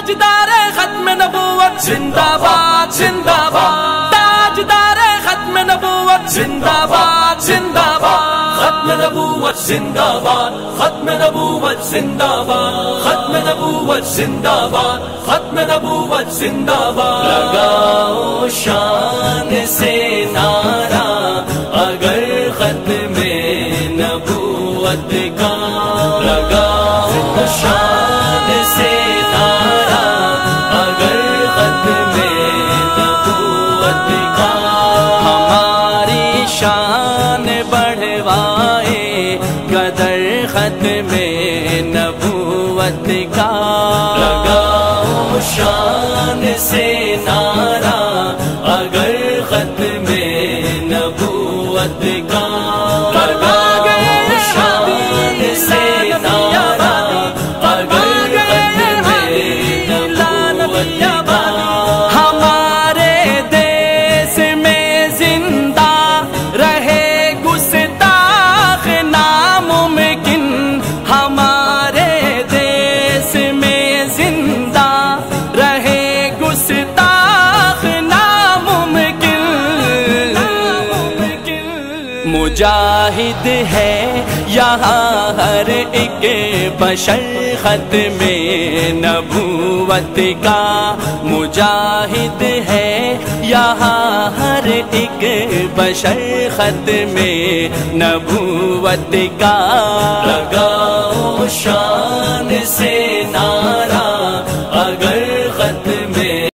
تاجدار ختم نبوت زندہ باد زندہ باد، تاجدار ختم نبوت زندہ باد زندہ باد، ختم نبوت زندہ باد، ختم نبوت زندہ باد، ختم نبوت زندہ باد، ختم نبوت زندہ باد۔ لگاؤ شان سے نعرہ اگر ختم نبوت کا، لگاؤ شان سے نعرہ اگر ختم نبوت کا، ہماری شان بڑھوائے قدر ختم نبوت کا، لگاؤ شان سے نعرہ اگر ختم نبوت کا، لگاؤ شان سے نعرہ اگر ختم نبوت کا، ہمارے دیس میں زندہ رہے گستاخ ناممکن، ہمارے دیس میں زندہ رہے گستاخ ناممکن، مجاہد ہے یہاں ہر ایک بشر ختم نبوت کا، مجاہد ہے یہاں ہر ایک بشر ختم نبوت کا، لگاؤ شان سے